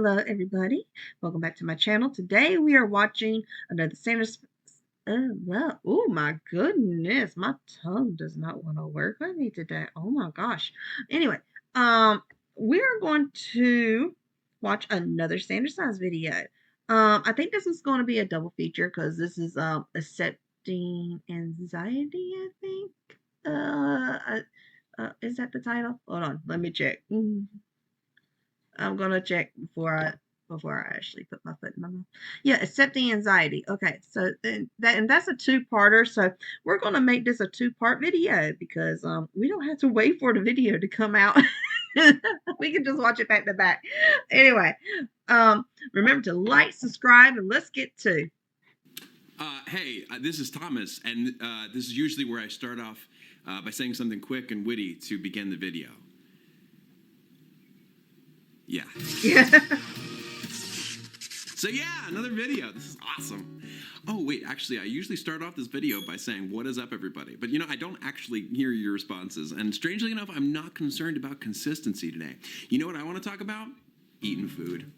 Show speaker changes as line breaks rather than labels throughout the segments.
Hello, everybody. Welcome back to my channel. Today we are watching another Sanders. Oh my goodness, my tongue does not want to work with me today. Oh my gosh. Anyway, we're going to watch another Sanders size video. I think this is going to be a double feature because this is accepting anxiety. I think. Is that the title? Hold on, let me check. I'm gonna check before I actually put my foot in my mouth. Yeah, accepting anxiety. Okay, so that's a two-parter. So we're gonna make this a two-part video because we don't have to wait for the video to come out. We can just watch it back to back. Anyway, remember to like, subscribe, and let's get to.
Hey, this is Thomas, and this is usually where I start off by saying something quick and witty to begin the video. Yeah. So yeah, another video. This is awesome. Oh wait, actually, I usually start off this video by saying, "What is up, everybody?" But you know, I don't actually hear your responses, and strangely enough, I'm not concerned about consistency today. You know what I want to talk about? Eating food.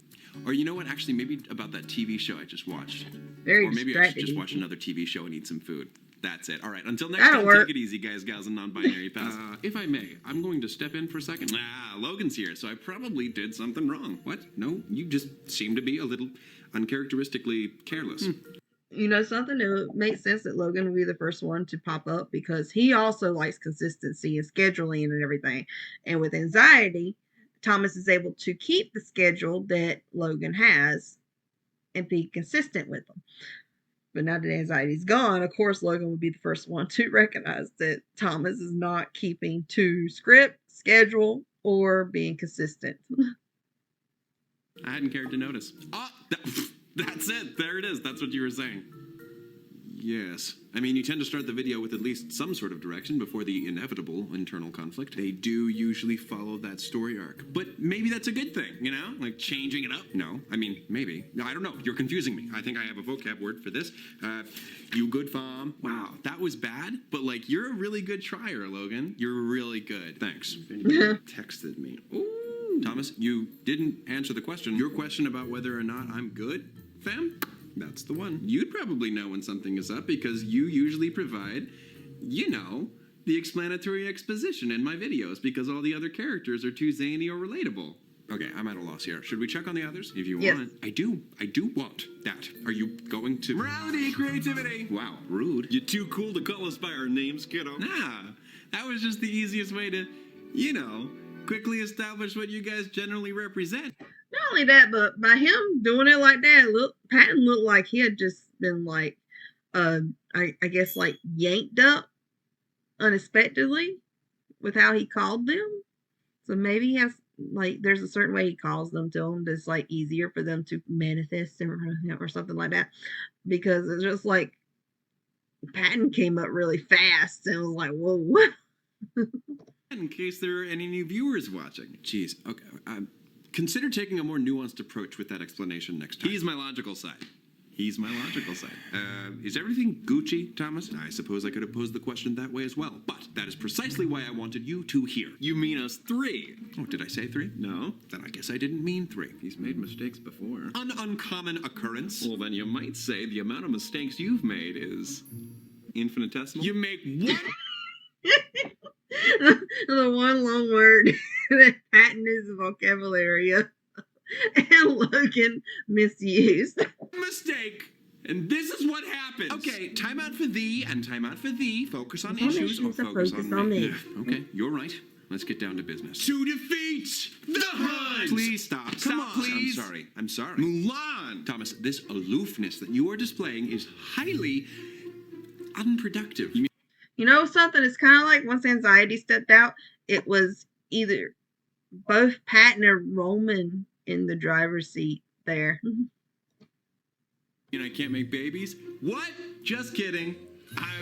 Or you know what? Actually, maybe about that TV show I just watched.
Very
or maybe I should just watch another TV show and eat some food. That's it. All right. Until next time, take it easy, guys, gals, and non-binary pals. If I may, I'm going to step in for a second. Logan's here, so I probably did something wrong. What? No, you just seem to be a little uncharacteristically careless.
You know something? It makes sense that Logan would be the first one to pop up because he also likes consistency and scheduling and everything. And with anxiety, Thomas is able to keep the schedule that Logan has and be consistent with them. But now that anxiety's gone, of course, Logan would be the first one to recognize that Thomas is not keeping to script, schedule, or being consistent.
I hadn't cared to notice. Oh, that's it. There it is. That's what you were saying. Yes. I mean, you tend to start the video with at least some sort of direction before the inevitable internal conflict. They do usually follow that story arc. But maybe that's a good thing, you know? Like changing it up? No. I mean, maybe. No, I don't know. You're confusing me. I think I have a vocab word for this. You good farm. Wow, that was bad. But, like, you're a really good trier, Logan. You're really good. Thanks. Texted me. Ooh. Thomas, you didn't answer the question. Your question about whether or not I'm good, fam? That's the one. You'd probably know when something is up because you usually provide, you know, the explanatory exposition in my videos because all the other characters are too zany or relatable. Okay, I'm at a loss here. Should we check on the others? If you want. I do want that. Are you going to... Morality, creativity. Wow, rude. You're too cool to call us by our names, kiddo. Nah, that was just the easiest way to, you know, quickly establish what you guys generally represent.
Not only that, but by him doing it like that, Patton looked like he had just been like, I guess like yanked up unexpectedly with how he called them. So maybe he has like there's a certain way he calls them to him that's like easier for them to manifest or something like that. Because it's just like Patton came up really fast and was like, whoa.
In case there are any new viewers watching. Jeez, okay. Consider taking a more nuanced approach with that explanation next time. He's my logical side. Is everything Gucci, Thomas? I suppose I could have posed the question that way as well, but that is precisely why I wanted you two here. You mean us three? Oh, did I say three? No? Then I guess I didn't mean three. He's made mistakes before. An uncommon occurrence? Well, then you might say the amount of mistakes you've made is infinitesimal. You make what?
The one long word that Patton is vocabulary and Logan misused.
Mistake. And this is what happens. Okay, time out for thee and time out for thee. Focus on issues or focus on me. Okay, you're right. Let's get down to business. To defeat the Huns! Please stop. Come on, please. I'm sorry. Mulan! Thomas, this aloofness that you are displaying is highly unproductive.
You know something? It's kind of like once anxiety stepped out, it was either both Patton or Roman in the driver's seat there.
And I can't make babies? What? Just kidding.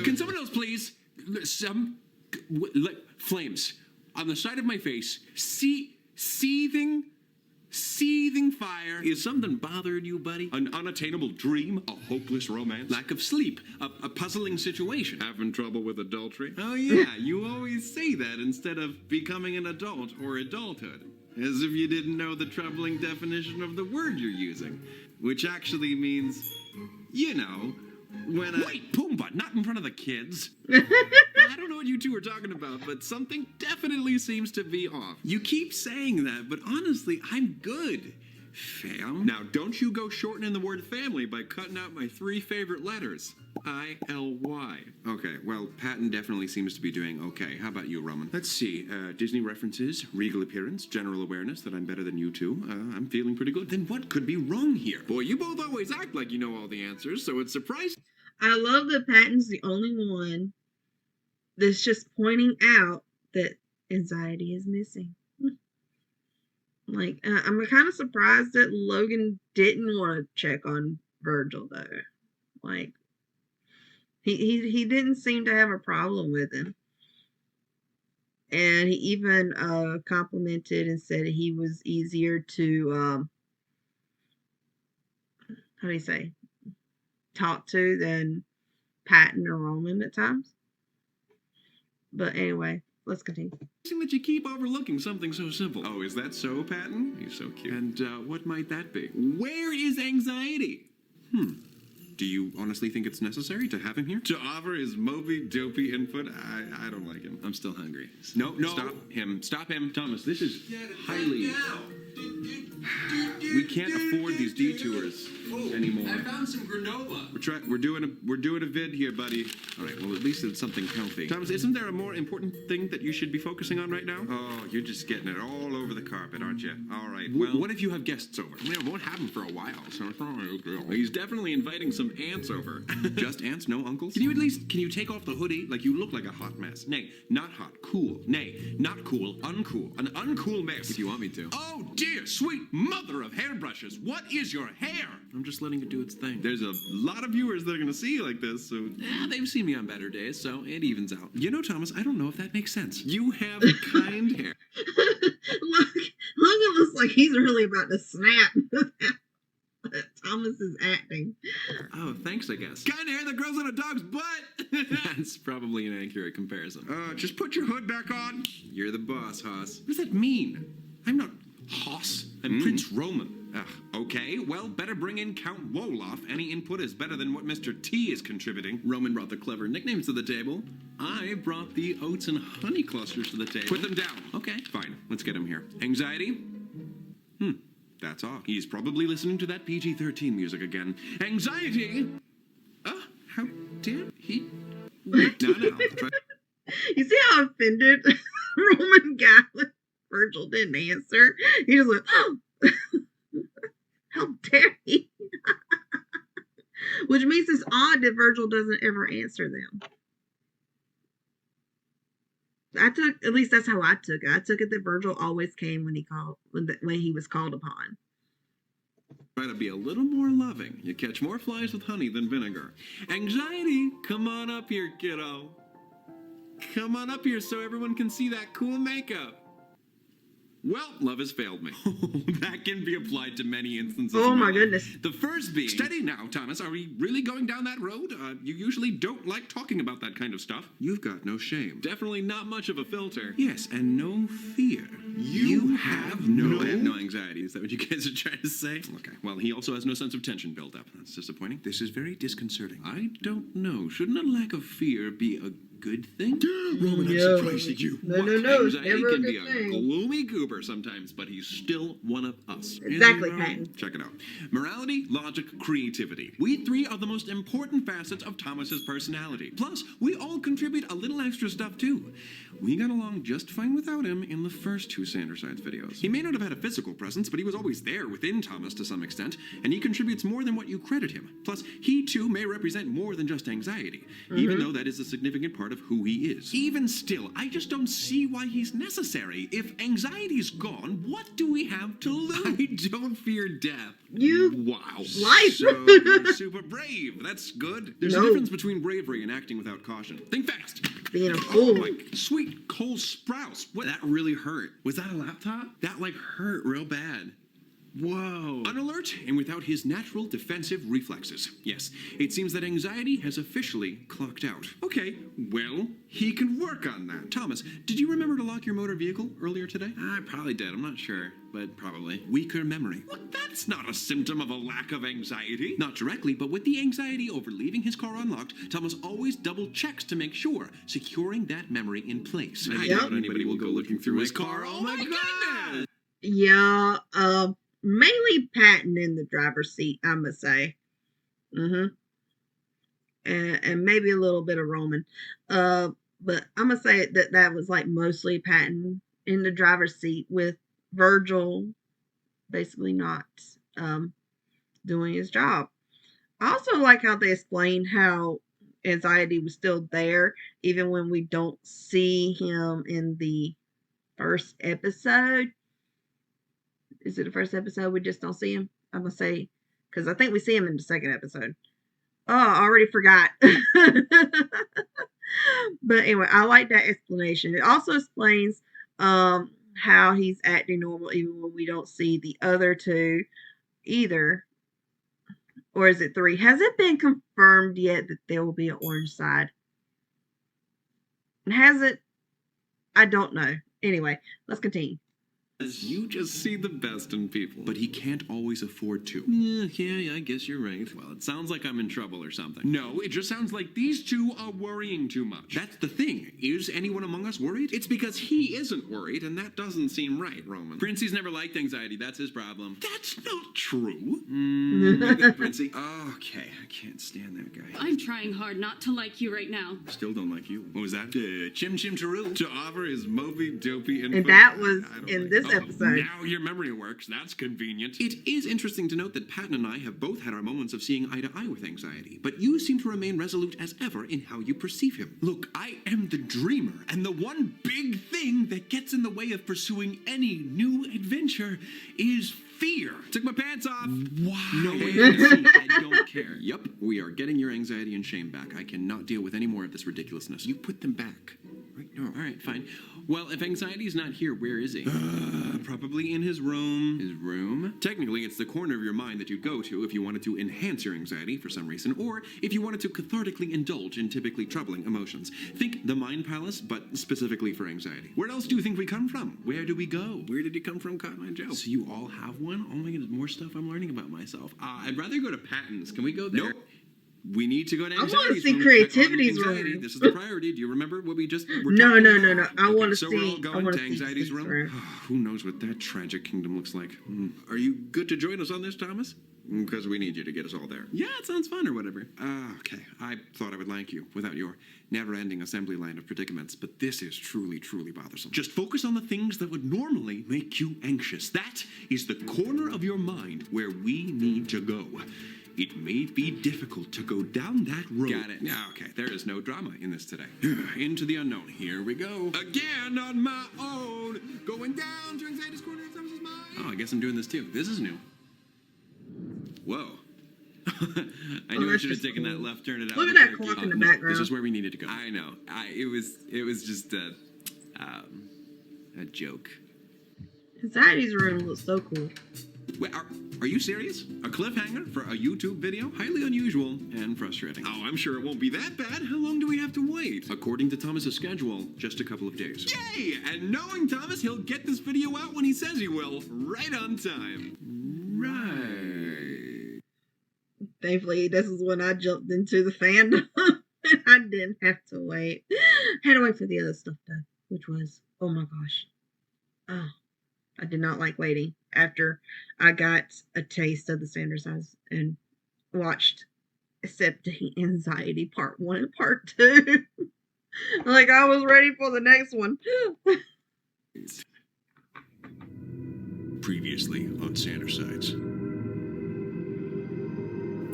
Can someone else please? Flames on the side of my face. Seething fire. Is something bothering you, buddy? An unattainable dream? A hopeless romance? Lack of sleep? A puzzling situation? Having trouble with adultery? Oh yeah, you always say that instead of becoming an adult or adulthood. As if you didn't know the troubling definition of the word you're using, which actually means, you know, when a... Wait, Pumbaa, not in front of the kids. I don't know what you two are talking about, but something definitely seems to be off. You keep saying that, but honestly, I'm good. Fam? Now, don't you go shortening the word family by cutting out my 3 favorite letters. I-L-Y. Okay, well, Patton definitely seems to be doing okay. How about you, Roman? Let's see. Disney references, regal appearance, general awareness that I'm better than you two. I'm feeling pretty good. Then what could be wrong here? Boy, you both always act like you know all the answers, so it's surprising.
I love that Patton's the only one that's just pointing out that anxiety is missing. Like, I'm kind of surprised that Logan didn't want to check on Virgil, though. Like, he didn't seem to have a problem with him. And he even complimented and said he was easier to, how do you say, talk to than Patton or Roman at times. But anyway, let's continue.
That you keep overlooking something so simple. Oh, is that so, Patton? He's so cute. And what might that be? Where is anxiety? Do you honestly think it's necessary to have him here? To offer his mopey-dopey input? I don't like him. I'm still hungry. No. Stop him. Thomas, this is highly... We can't afford these detours anymore.
I found some granola.
We're doing a vid here, buddy. All right, well, at least it's something healthy. Thomas, isn't there a more important thing that you should be focusing on right now? Oh, you're just getting it all over the carpet, aren't you? All right, well... What if you have guests over? Yeah, it won't happen for a while, so... He's definitely inviting some ants over. Just ants, no uncles? Can you take off the hoodie? Like, you look like a hot mess. Nay, not hot, cool. Nay, not cool, uncool. An uncool mess. If you want me to. Oh, dear, sweet mother of hairbrushes, what is your hair? I'm just letting it do its thing. There's a lot of viewers that are gonna see you like this, so... Yeah, they've seen me on better days, so it evens out. You know, Thomas, I don't know if that makes sense. You have kind hair.
Logan looks like he's really about to snap. Thomas is acting.
Oh, thanks, I guess. Kind of hair that grows on a dog's butt! That's probably an accurate comparison. Just put your hood back on. You're the boss, Hoss. What does that mean? I'm not Hoss. I'm Prince Roman. Okay, well, better bring in Count Wolof. Any input is better than what Mr. T is contributing. Roman brought the clever nicknames to the table. I brought the oats and honey clusters to the table. Put them down. Okay, fine. Let's get him here. Anxiety? That's off. He's probably listening to that PG-13 music again. Anxiety? How dare he? Wait, no.
You see how offended Roman got when Virgil didn't answer? He just went, oh, how dare he? Which means it's odd that Virgil doesn't ever answer them. At least that's how I took it. I took it that Virgil always came when he was called upon.
Try to be a little more loving. You catch more flies with honey than vinegar. Anxiety, come on up here, kiddo. Come on up here so everyone can see that cool makeup. Well, love has failed me. That can be applied to many instances.
Oh my goodness.
The first being... Steady now, Thomas. Are we really going down that road? You usually don't like talking about that kind of stuff. You've got no shame. Definitely not much of a filter. Yes, and no fear. You have no anxiety. Is that what you guys are trying to say? Okay, well, he also has no sense of tension built up. That's disappointing. This is very disconcerting. I don't know. Shouldn't a lack of fear be a good thing? Roman, I'm surprised at you.
No.
Anxiety can be a gloomy goober sometimes, but he's still one of us.
Exactly, Patton.
Check it out. Morality, logic, creativity. We three are the most important facets of Thomas's personality. Plus, we all contribute a little extra stuff too. We got along just fine without him in the first 2 Sandersides videos. He may not have had a physical presence, but he was always there within Thomas to some extent, and he contributes more than what you credit him. Plus, he too may represent more than just anxiety, even though that is a significant part of who he is. Even still, I just don't see why he's necessary. If anxiety's gone, what do we have to lose? I don't fear death. Wow.
Life.
So you're super brave. That's good. There's a difference between bravery and acting without caution. Think fast.
Being a fool.
Oh my sweet Cole Sprouse. What? That really hurt. Was that a laptop? That hurt real bad. Whoa. On alert and without his natural defensive reflexes. Yes, it seems that anxiety has officially clocked out. Okay, well, he can work on that. Thomas, did you remember to lock your motor vehicle earlier today? I probably did. I'm not sure, but probably. Weaker memory. What? That's not a symptom of a lack of anxiety. Not directly, but with the anxiety over leaving his car unlocked, Thomas always double checks to make sure, securing that memory in place. I doubt anybody will go looking through his car. Oh my goodness!
Yeah, mainly Patton in the driver's seat, I must say. And maybe a little bit of Roman. But I'm gonna say that was like mostly Patton in the driver's seat, with Virgil basically not doing his job. I also like how they explained how anxiety was still there even when we don't see him in the first episode. Is it the first episode? We just don't see him. I'm gonna say, because I think we see him in the second episode. Oh, I already forgot. But anyway, I like that explanation. It also explains how he's acting normal even when we don't see the other two either. Or is it 3? Has it been confirmed yet that there will be an orange side? Has it? I don't know. Anyway, let's continue.
You just see the best in people. But he can't always afford to. Yeah, I guess you're right. Well, it sounds like I'm in trouble or something. No, it just sounds like these two are worrying too much. That's the thing. Is anyone among us worried? It's because he isn't worried, and that doesn't seem right, Roman. Princey's never liked anxiety. That's his problem. That's not true. Princey. Okay, I can't stand that guy.
I'm trying hard not to like you right now.
Still don't like you. What was that? Chim Chim Chiroo. To offer his Moby Dopey info.
And that was in this episode.
Now your memory works. That's convenient. It is interesting to note that Patton and I have both had our moments of seeing eye to eye with anxiety, but you seem to remain resolute as ever in how you perceive him. Look, I am the dreamer, and the one big thing that gets in the way of pursuing any new adventure is fear. Took my pants off. Wow. No, wait, I don't care. Yep, we are getting your anxiety and shame back. I cannot deal with any more of this ridiculousness. You put them back. Right? No, all right, fine. Well, if anxiety's not here, where is he? Probably in his room. His room? Technically, it's the corner of your mind that you'd go to if you wanted to enhance your anxiety for some reason, or if you wanted to cathartically indulge in typically troubling emotions. Think the Mind Palace, but specifically for anxiety. Where else do you think we come from? Where do we go? Where did he come from, Cotton Eye Joe? So you all have one? Oh my goodness, more stuff I'm learning about myself. I'd rather go to Patton's. Can we go there? Nope. We need to go to anxiety's room.
I want to see creativity's room.
This is the priority. Do you remember what we just were
No. I want to
so
see.
we're all going to anxiety's room? Who knows what that tragic kingdom looks like? Are you good to join us on this, Thomas? Because we need you to get us all there. Yeah, it sounds fun or whatever. Okay. I thought I would like you without your never-ending assembly line of predicaments, but this is truly, truly bothersome. Just focus on the things that would normally make you anxious. That is the corner of your mind where we need to go. It may be difficult to go down that road. Got it. Yeah, okay. There is no drama in this today. Into the unknown. Here we go. Again on my own. Going down to anxiety's corner of Thomas's mind. Oh, I guess I'm doing this too. This is new. Whoa. I knew I should have taken that left turn.
Look at that clock in the background.
This is where we needed to go. I know. It was just a joke.
Anxiety's room looks so cool.
Wait, are you serious? A cliffhanger for a YouTube video? Highly unusual and frustrating. Oh, I'm sure it won't be that bad. How long do we have to wait? According to Thomas's schedule, just a couple of days. Yay! And knowing Thomas, he'll get this video out when he says he will, right on time. Right.
Thankfully, this is when I jumped into the fandom. And I didn't have to wait. Had to wait for the other stuff though, which was, oh my gosh. Oh, I did not like waiting after I got a taste of the standard size and watched Accepting Anxiety Part 1 and Part 2. Like I was ready for the next one.
Previously on Standard Sides.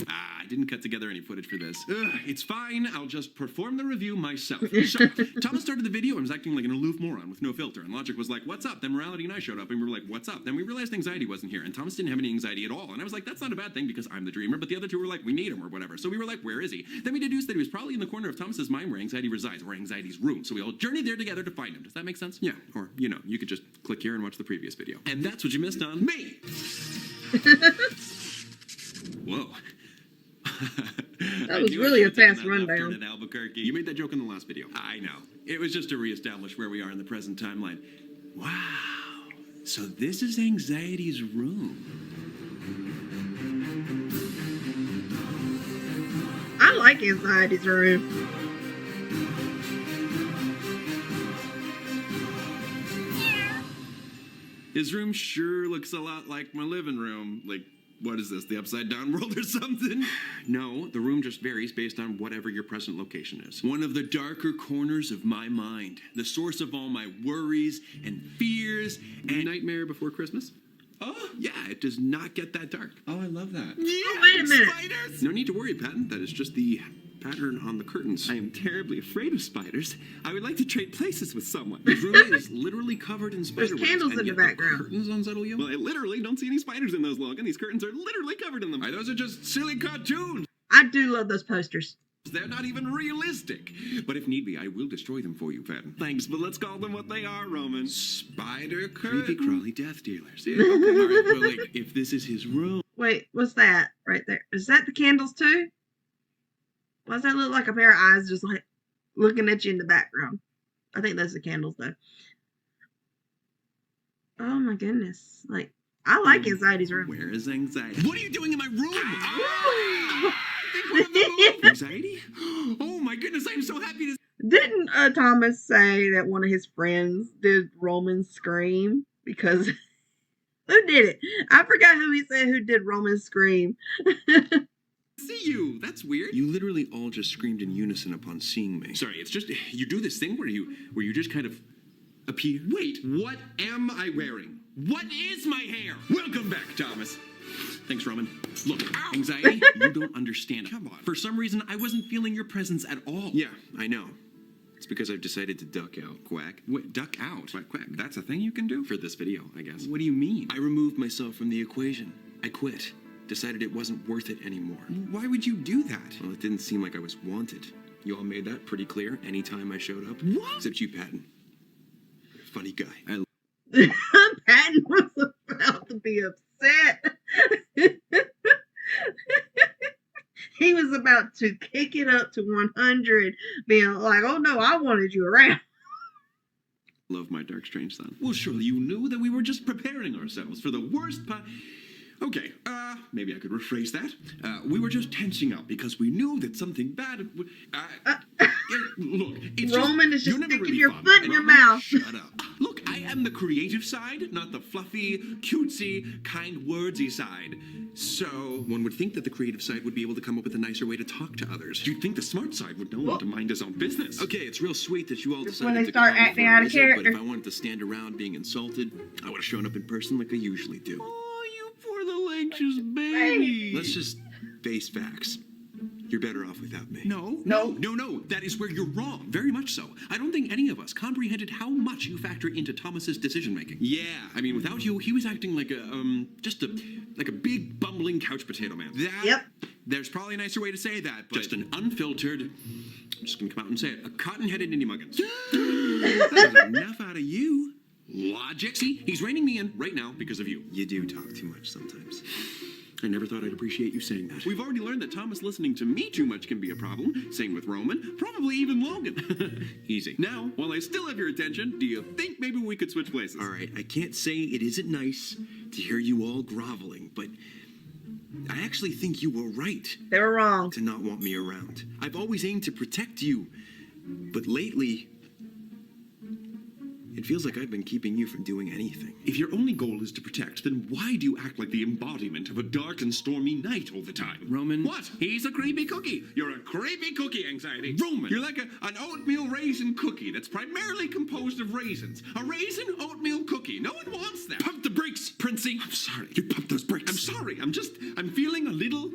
I didn't cut together any footage for this. It's fine. I'll just perform the review myself. So, Thomas started the video and was acting like an aloof moron with no filter. And Logic was like, what's up? Then Morality and I showed up and we were like, what's up? Then we realized anxiety wasn't here. And Thomas didn't have any anxiety at all. And I was like, that's not a bad thing because I'm the dreamer. But the other two were like, we need him or whatever. So we were like, where is he? Then we deduced that he was probably in the corner of Thomas's mind where anxiety resides, or anxiety's room. So we all journeyed there together to find him. Does that make sense? Yeah. Or, you could just click here and watch the previous video. And that's what you missed on me. Whoa.
That was really a fast rundown.
In Albuquerque. You made that joke in the last video. I know. It was just to reestablish where we are in the present timeline. Wow. So this is Anxiety's room.
I like Anxiety's room.
His room sure looks a lot like my living room. Like, what is this, the upside down world or something? No, the room just varies based on whatever your present location is. One of the darker corners of my mind. The source of all my worries and fears and Nightmare Before Christmas. Oh, yeah, it does not get that dark.
Oh, I love that.
Oh, wait a minute.
Spiders! No need to worry, Patton. That is just the pattern on the curtains. I am terribly afraid of spiders. I would like to trade places with someone. The room is literally covered in spider
There's
webs,
candles
and
in the
yet
background.
Curtains unsettle you? Well, I literally don't see any spiders in those, Logan. These curtains are literally covered in them. Those are just silly cartoons.
I do love those posters.
They're not even realistic. But if need be, I will destroy them for you, Patton. Thanks, but let's call them what they are, Roman. Spider curtains. Creepy crawly death dealers. Yeah, okay. All right, but like, if this is his room.
Wait, what's that right there? Is that the candles too? Why does that look like a pair of eyes just like looking at you in the background? I think those are candles though. Oh my goodness. Like, I like Anxiety's room.
Where is Anxiety? What are you doing in my room? Anxiety? Oh my goodness, I am so happy to...
Didn't Thomas say that one of his friends did Roman's scream? Because who did it? I forgot who he said who did Roman's scream.
See you. That's weird. You literally all just screamed in unison upon seeing me. Sorry, it's just you do this thing where you just kind of appear. Wait, what am I wearing? What is my hair? Welcome back, Thomas. Thanks, Roman. Look, ow. Anxiety, you don't understand. Come on. For some reason, I wasn't feeling your presence at all. Yeah, I know. It's because I've decided to duck out. Quack. Wait, duck out? Quack, quack. That's a thing you can do? For this video, I guess. What do you mean? I removed myself from the equation. I quit. Decided it wasn't worth it anymore. Why would you do that? Well, it didn't seem like I was wanted. You all made that pretty clear anytime I showed up. What? Except you, Patton. Funny guy.
Patton was about to be upset. He was about to kick it up to 100, being like, oh no, I wanted you around.
Love my dark, strange son. Well, surely you knew that we were just preparing ourselves for the worst Okay, maybe I could rephrase that. We were just tensing up because we knew that something bad would... look, it's
Roman is just
you're never
sticking
really
your
fun.
foot in your
Roman,
mouth.
Shut up. Look, I am the creative side, not the fluffy, cutesy, kind wordsy side. So, one would think that the creative side would be able to come up with a nicer way to talk to others. You'd think the smart side would know how to mind his own business. Okay, it's real sweet that you all
Just
decided
when they
to
start
come
acting
for a
out of
visit,
character.
But if I wanted to stand around being insulted, I would have shown up in person like I usually do. Oh, you poor little anxious baby. Let's just face facts. You're better off without me. No. That is where you're wrong. Very much so. I don't think any of us comprehended how much you factor into Thomas's decision making. Yeah, I mean, without you, he was acting like a big bumbling couch potato man.
Yep.
There's probably a nicer way to say that, but just an unfiltered. I'm just gonna come out and say it. A cotton-headed indie muggins. That's enough out of you. Logic. See, he's reining me in right now because of you. You do talk too much sometimes. I never thought I'd appreciate you saying that. We've already learned that Thomas listening to me too much can be a problem. Same with Roman. Probably even Logan. Easy. Now, while I still have your attention, do you think maybe we could switch places? All right, I can't say it isn't nice to hear you all groveling, but I actually think you were right
They were wrong.
to not want me around. I've always aimed to protect you, but lately... it feels like I've been keeping you from doing anything. If your only goal is to protect, then why do you act like the embodiment of a dark and stormy night all the time? Roman. What? He's a creepy cookie. You're a creepy cookie, Anxiety. Roman. You're like an oatmeal raisin cookie that's primarily composed of raisins. A raisin oatmeal cookie. No one wants that. Pump the brakes, Princey. I'm sorry. You pump those brakes. I'm sorry. I'm feeling a little...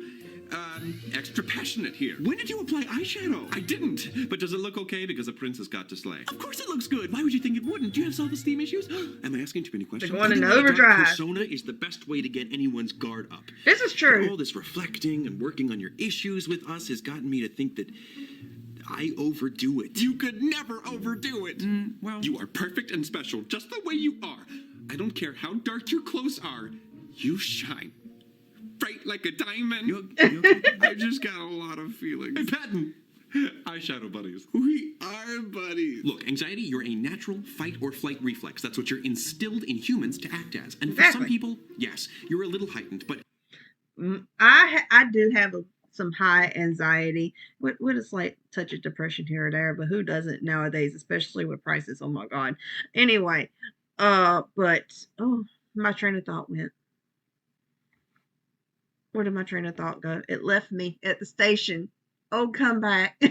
extra passionate here. When did you apply eyeshadow? I didn't. But does it look okay because a princess got to slay? Of course it looks good. Why would you think it wouldn't? Do you have self-esteem issues? Am I asking too many questions?
They're going in
Putting on a dark
overdrive.
persona is the best way to get anyone's guard up.
This is true.
All this reflecting and working on your issues with us has gotten me to think that I overdo it. You could never overdo it. Well, you are perfect and special just the way you are. I don't care how dark your clothes are. You shine. bright like a diamond. I just got a lot of feelings. Hey, Patton. Eyeshadow buddies. We are buddies. Look, anxiety, you're a natural fight or flight reflex. That's what you're instilled in humans to act as. And for some
Exactly.
people, yes, you're a little heightened, but
I do have some high anxiety. What a slight touch of depression here or there, but who doesn't nowadays, especially with prices? Oh my god. Anyway, but oh, my train of thought went. Where did my train of thought go? It left me at the station. Oh, come back.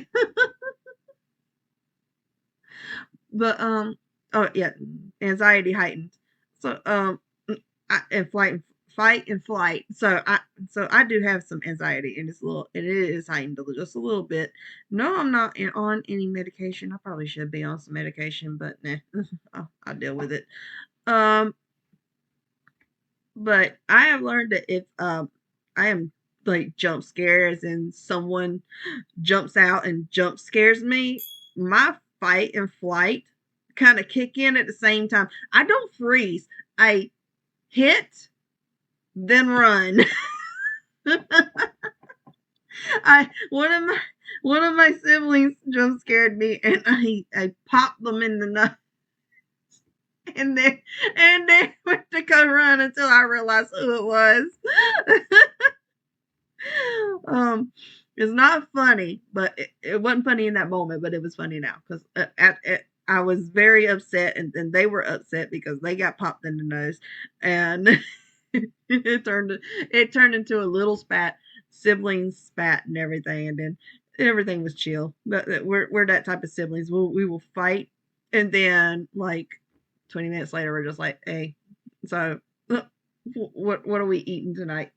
But oh yeah, anxiety heightened. So and fight and flight. So I do have some anxiety, and it is heightened just a little bit. No, I'm not on any medication. I probably should be on some medication, but nah, I'll deal with it. Um, but I have learned that if I am like jump scares and someone jumps out and jump scares me, my fight and flight kind of kick in at the same time. I don't freeze. I hit, then run. I one of my siblings jump scared me, and I popped them in the nose, and they went to go run until I realized who it was. It's not funny, but it wasn't funny in that moment, but it was funny now because I was very upset, and they were upset because they got popped in the nose, and it turned into a little spat, siblings spat and everything, and then everything was chill. But we're that type of siblings. We will fight, and then like 20 minutes later, we're just like, hey, so what are we eating tonight?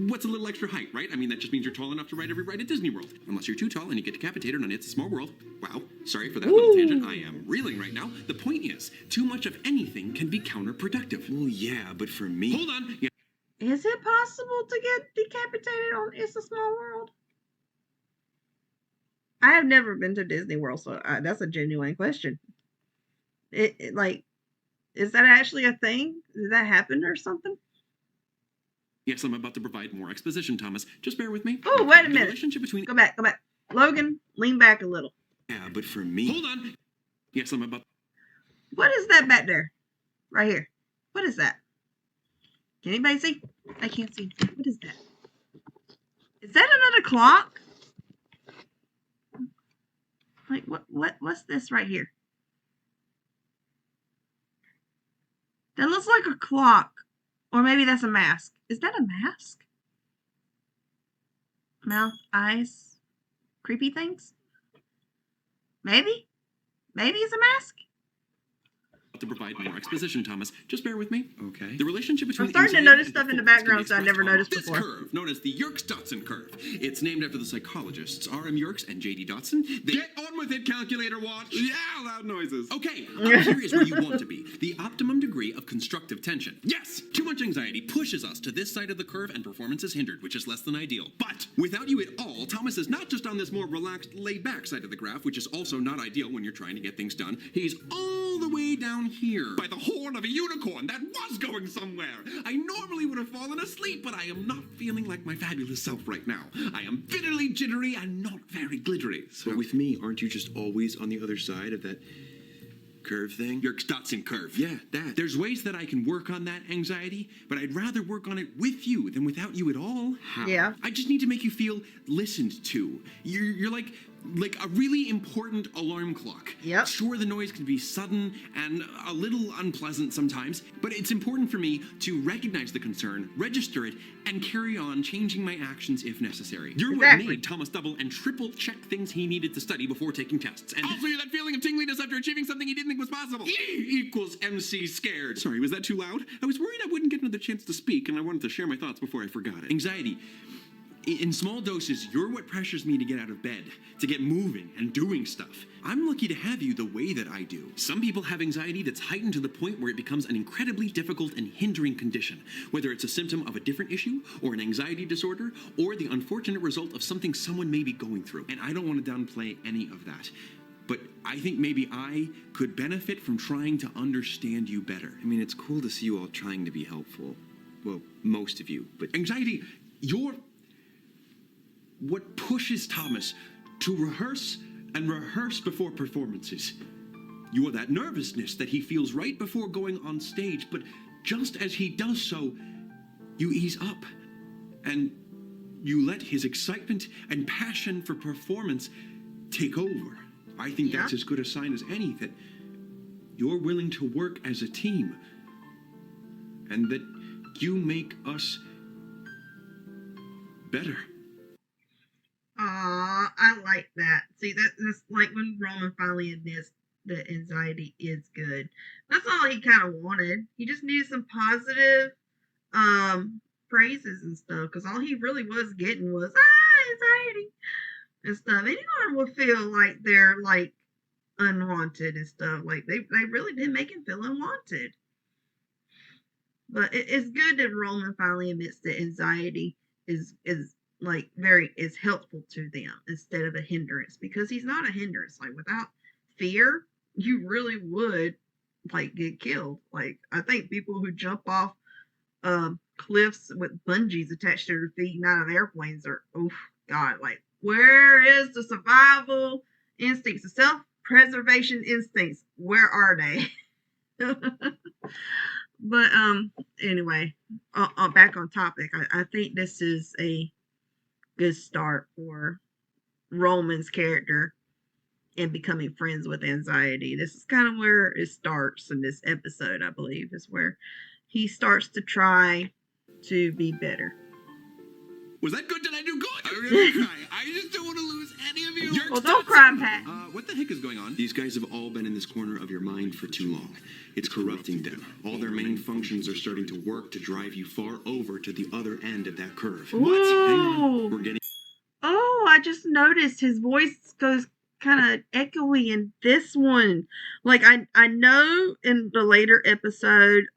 what's a little extra height, right? I mean, that just means you're tall enough to ride every ride at Disney World. Unless you're too tall and you get decapitated on It's a Small World. Wow, sorry for that little tangent. I am reeling right now. The point is, too much of anything can be counterproductive.
Well, yeah, but for me...
Hold on. Yeah.
Is it possible to get decapitated on It's a Small World? I have never been to Disney World, so that's a genuine question. It like, is that actually a thing? Did that happen or something?
Yes, I'm about to provide more exposition, Thomas. Just bear with me.
Oh, wait a
The
minute.
relationship between...
Go back. Logan, lean back a little.
Yeah, but for me...
Hold on. Yes, I'm about...
What is that back there? Right here. What is that? Can anybody see? I can't see. What is that? Is that another clock? Like what's this right here? That looks like a clock. Or maybe that's a mask. Is that a mask? Mouth, eyes, creepy things? Maybe? Maybe it's a mask?
to provide more exposition, Thomas. Just bear with me.
Okay.
The relationship between
I'm starting to
anxiety
notice
and
stuff in the
performance can
background
be
so I never
expressed on
noticed
this
before.
curve, known as the Yerkes-Dodson curve. It's named after the psychologists R.M. Yerkes and J.D. Dodson. Get on with it, calculator watch.
Yeah, loud noises.
Okay, up here is where you want to be. The optimum degree of constructive tension. Yes, too much anxiety pushes us to this side of the curve and performance is hindered, which is less than ideal. But without you at all, Thomas is not just on this more relaxed, laid-back side of the graph, which is also not ideal when you're trying to get things done. He's all the way down here by the horn of a unicorn that was going somewhere. I normally would have fallen asleep, but I am not feeling like my fabulous self right now. I am bitterly jittery and not very glittery. So
But with me, aren't you just always on the other side of that curve thing?
Yerkes-Dodson curve.
Yeah, that.
There's ways that I can work on that anxiety, but I'd rather work on it with you than without you at all.
How?
Yeah.
I just need to make you feel listened to. You're like a really important alarm clock.
Yep.
Sure, the noise can be sudden and a little unpleasant sometimes, but it's important for me to recognize the concern, register it, and carry on changing my actions if necessary. You're
Exactly.
what made Thomas double and triple check things he needed to study before taking tests. And also, you're that feeling of tingliness after achieving something he didn't think was possible. E equals MC scared. Sorry, was that too loud? I was worried I wouldn't get another chance to speak, and I wanted to share my thoughts before I forgot it. Anxiety. In small doses, you're what pressures me to get out of bed, to get moving and doing stuff. I'm lucky to have you the way that I do. Some people have anxiety that's heightened to the point where it becomes an incredibly difficult and hindering condition, whether it's a symptom of a different issue, or an anxiety disorder, or the unfortunate result of something someone may be going through. And I don't want to downplay any of that. but I think maybe I could benefit from trying to understand you better.
I mean, it's cool to see you all trying to be helpful. Well, most of you, but...
Anxiety, you're what pushes Thomas to rehearse and rehearse before performances. You're that nervousness that he feels right before going on stage, but just as he does so, you ease up and you let his excitement and passion for performance take over. I think that's as good a sign as any that you're willing to work as a team and that you make us better.
I like that. See, that's like when Roman finally admits that anxiety is good. That's all he kind of wanted. He just needed some positive praises and stuff, because all he really was getting was anxiety and stuff. Anyone would feel like they're like unwanted and stuff. Like they really did make him feel unwanted. But it's good that Roman finally admits that anxiety is like is helpful to them instead of a hindrance, because he's not a hindrance. Like without fear, you really would like get killed. Like I think people who jump off cliffs with bungees attached to their feet and out of airplanes are, oh God, like where is the survival instincts, the self-preservation instincts? Where are they? But anyway, back on topic. I think this is a good start for Roman's character in becoming friends with anxiety. This is kind of where it starts in this episode, I believe, is where he starts to try to be better.
Was that good? Did I do good? I'm gonna cry. I just don't want to lose any of you.
Well, don't cry, Pat.
What the heck is going on?
These guys have all been in this corner of your mind for too long. It's corrupting them. All their main functions are starting to work to drive you far over to the other end of that curve.
Ooh.
What? Hang on. We're getting...
Oh, I just noticed his voice goes kind of echoey in this one. Like I know in the later episode,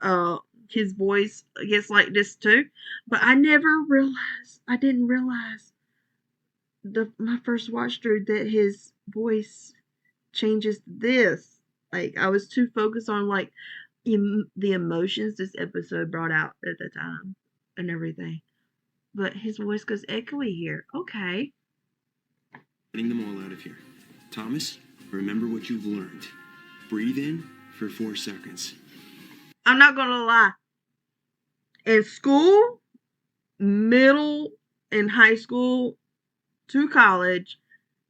his voice gets like this too, but I didn't realize my first watch through that his voice changes to this. Like I was too focused on like the emotions this episode brought out at the time and everything. But his voice goes echoey here. Okay.
Getting them all out of here. Thomas, remember what you've learned. Breathe in for 4 seconds.
I'm not gonna lie. In school, middle and high school, to college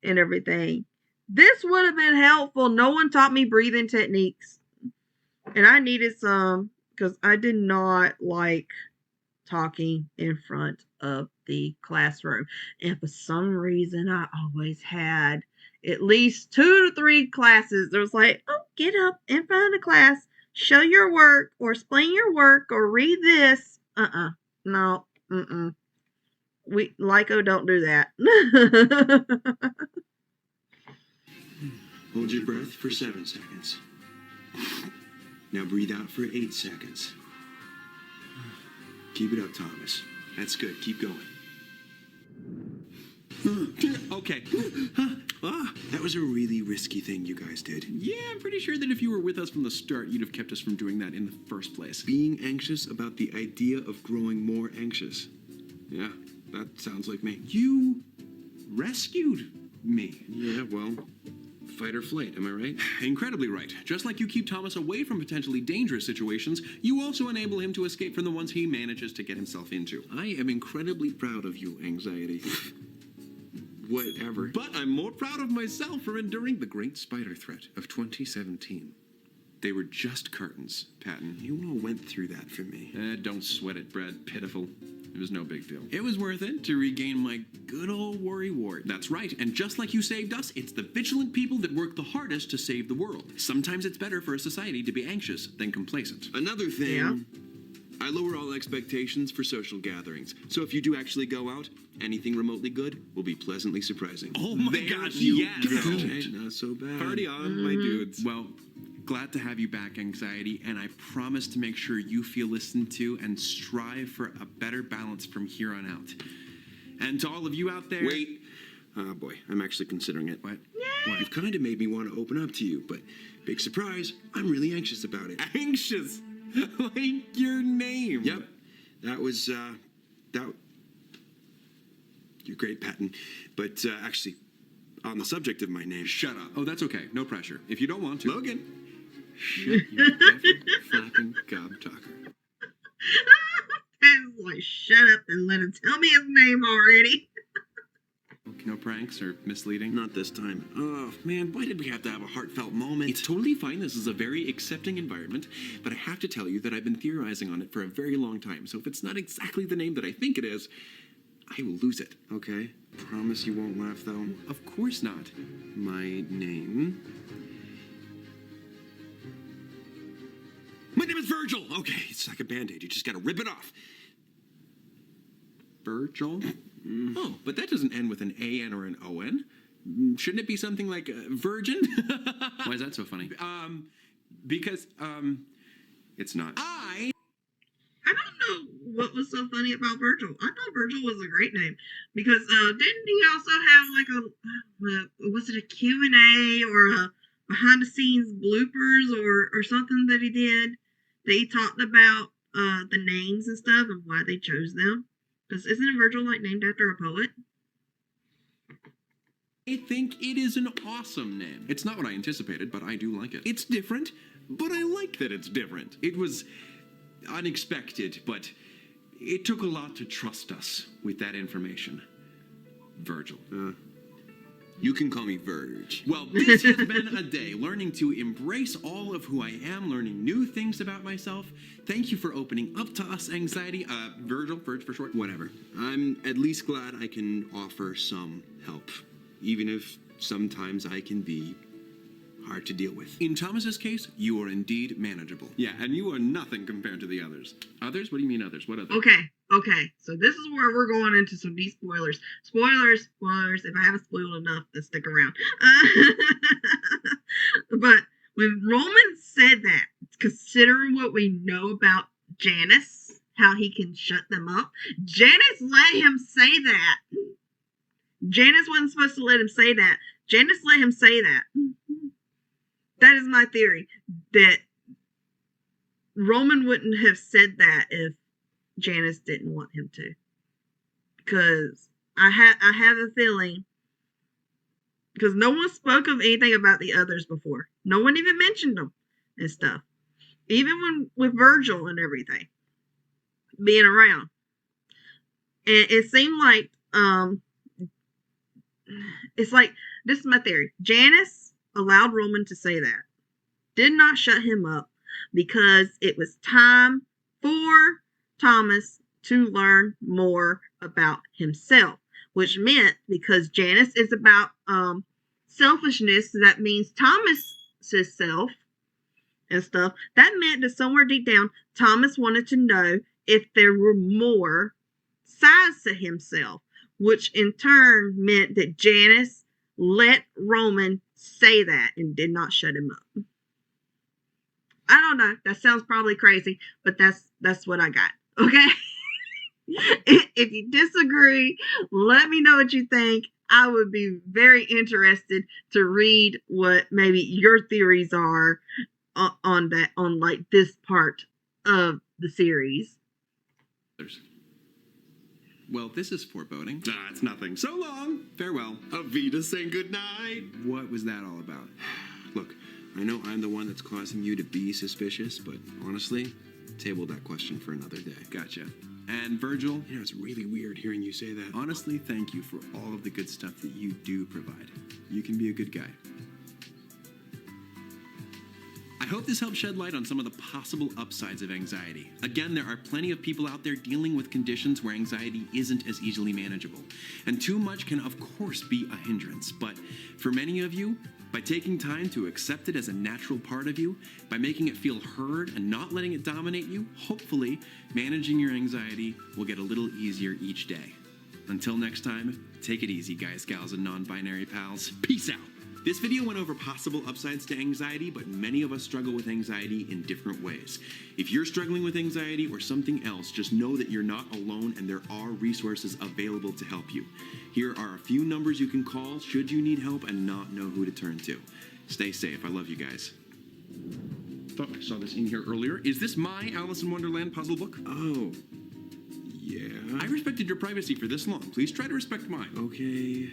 and everything, this would have been helpful. No one taught me breathing techniques. And I needed some because I did not like talking in front of the classroom. And for some reason, I always had at least 2 to 3 classes. There was like, oh, get up in front of the class, show your work, or explain your work, or read this. No. We, Lyco, don't do that.
Hold your breath for 7 seconds. Now breathe out for 8 seconds. Keep it up, Thomas. That's good. Keep going.
Okay.
That was a really risky thing you guys did.
Yeah, I'm pretty sure that if you were with us from the start, you'd have kept us from doing that in the first place.
Being anxious about the idea of growing more anxious.
Yeah, that sounds like me. You rescued me.
Yeah, well, fight or flight, am I right?
Incredibly right. Just like you keep Thomas away from potentially dangerous situations, you also enable him to escape from the ones he manages to get himself into.
I am incredibly proud of you, Anxiety. Whatever.
But I'm more proud of myself for enduring the great spider threat of 2017. They were just curtains, Patton.
You all went through that for me.
Don't sweat it, Brad. Pitiful. It was no big deal. It was worth it to regain my good old worry wart. That's right, and just like you saved us, it's the vigilant people that work the hardest to save the world. Sometimes it's better for a society to be anxious than complacent.
Another thing,
Yeah.
I lower all expectations for social gatherings. So if you do actually go out, anything remotely good will be pleasantly surprising.
Oh my
There
gosh,
you
yes!
go. Okay, not so bad.
Party on, my dudes. Well, glad to have you back, Anxiety, and I promise to make sure you feel listened to and strive for a better balance from here on out. And to all of you out there...
Wait. Oh boy, I'm actually considering it.
What?
Yay!
You've kind of made me want to open up to you, but big surprise, I'm really anxious about it.
Anxious? Like your name.
Yep, that was, you're great, Patton. But actually, on the subject of my name.
Shut up. Oh, that's okay. No pressure. If you don't want to.
Logan. Shut your effing flapping gob talker.
Patton's like, shut up and let him tell me his name already.
No pranks or misleading?
Not this time. Oh, man, why did we have to have a heartfelt moment?
It's totally fine. This is a very accepting environment. But I have to tell you that I've been theorizing on it for a very long time. So if it's not exactly the name that I think it is, I will lose it.
Okay. Promise you won't laugh, though?
Of course not.
My name... My name is Virgil! Okay, it's like a Band-Aid. You just gotta rip it off.
Virgil? Oh, but that doesn't end with an A-N or an O-N. Shouldn't it be something like virgin? Why is that so funny? Because it's not.
I don't know what was so funny about Virgil. I thought Virgil was a great name because didn't he also have like was it a Q&A or a behind the scenes bloopers or something that he did that he talked about the names and stuff and why they chose them? Because isn't Virgil like named after a poet?
I think it is an awesome name. It's not what I anticipated, but I do like it. It's different, but I like that it's different. It was unexpected, but it took a lot to trust us with that information. Virgil.
You can call me Verge.
Well, this has been a day learning to embrace all of who I am, learning new things about myself. Thank you for opening up to us, anxiety. Virgil, Verge for short.
Whatever. I'm at least glad I can offer some help, even if sometimes I can be hard to deal with.
In Thomas's case, you are indeed manageable. Yeah, and you are nothing compared to the others. Others? What do you mean others? What others?
Okay. So this is where we're going into some deep spoilers. Spoilers. If I haven't spoiled enough, then stick around. But when Roman said that, considering what we know about Janice, how he can shut them up, Janice let him say that. Janice wasn't supposed to let him say that. Janice let him say that. That is my theory, that Roman wouldn't have said that if Janice didn't want him to. Because I have a feeling, because no one spoke of anything about the others before. No one even mentioned them and stuff. Even with Virgil and everything being around. And it seemed like, it's like, this is my theory. Janice allowed Roman to say that. Did not shut him up because it was time for Thomas to learn more about himself, which meant because Janice is about selfishness, that means Thomas's self and stuff. That meant that somewhere deep down, Thomas wanted to know if there were more sides to himself, which in turn meant that Janice let Roman say that and did not shut him up. I don't know. That sounds probably crazy, but that's what I got. Okay? If you disagree, let me know what you think. I would be very interested to read what maybe your theories are on like this part of the series.
Well, this is foreboding. It's nothing. So long. Farewell.
Avita saying goodnight.
What was that all about?
Look, I know I'm the one that's causing you to be suspicious, but honestly, table that question for another day.
Gotcha. And Virgil?
You know, it's really weird hearing you say that.
Honestly, thank you for all of the good stuff that you do provide. You can be a good guy. I hope this helps shed light on some of the possible upsides of anxiety. Again, there are plenty of people out there dealing with conditions where anxiety isn't as easily manageable. And too much can, of course, be a hindrance. But for many of you, by taking time to accept it as a natural part of you, by making it feel heard and not letting it dominate you, hopefully, managing your anxiety will get a little easier each day. Until next time, take it easy, guys, gals, and non-binary pals. Peace out.
This video went over possible upsides to anxiety, but many of us struggle with anxiety in different ways. If you're struggling with anxiety or something else, just know that you're not alone and there are resources available to help you. Here are a few numbers you can call should you need help and not know who to turn to. Stay safe. I love you guys.
Thought I saw this in here earlier. Is this my Alice in Wonderland puzzle book?
Oh, yeah.
I respected your privacy for this long. Please try to respect mine.
Okay.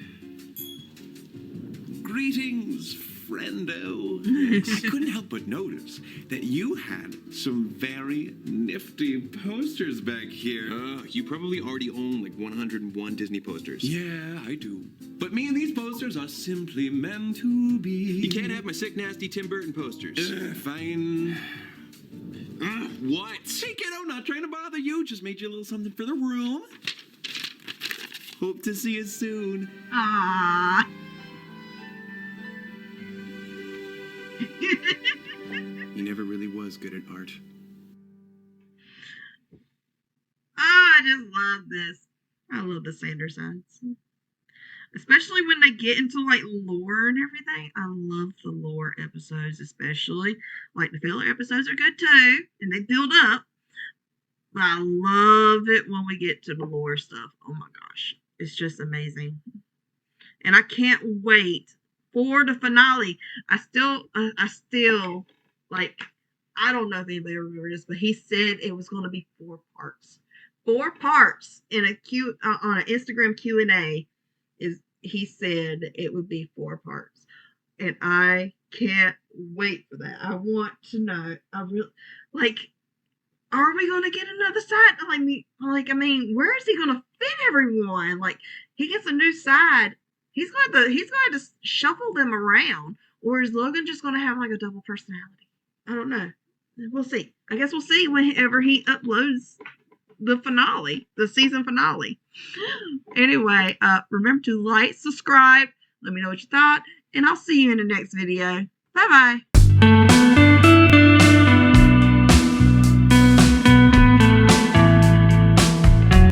Greetings, friendo. I couldn't help but notice that you had some very nifty posters back here.
You probably already own like 101 Disney posters.
Yeah, I do. But me and these posters are simply meant to be.
You can't have my sick, nasty Tim Burton posters.
Fine.
What?
Hey, kiddo, not trying to bother you. Just made you a little something for the room. Hope to see you soon.
Aww.
He never really was good at art.
I just love this. I love the Sandersons. Especially when they get into like lore and everything. I love the lore episodes, especially. Like the filler episodes are good too, and they build up. But I love it when we get to the lore stuff. Oh my gosh. It's just amazing. And I can't wait for the finale. I still like, I don't know if anybody remembers this, but he said it was going to be 4 parts. 4 parts in on an Instagram Q&A he said it would be 4 parts. And I can't wait for that. I want to know. I really, like, are we going to get another side? I mean, where is he going to fit everyone? Like, he gets a new side. He's going to shuffle them around, or is Logan just going to have like a double personality? I don't know. We'll see. I guess we'll see whenever he uploads the season finale. Anyway, remember to like, subscribe, let me know what you thought, and I'll see you in the next video. Bye bye.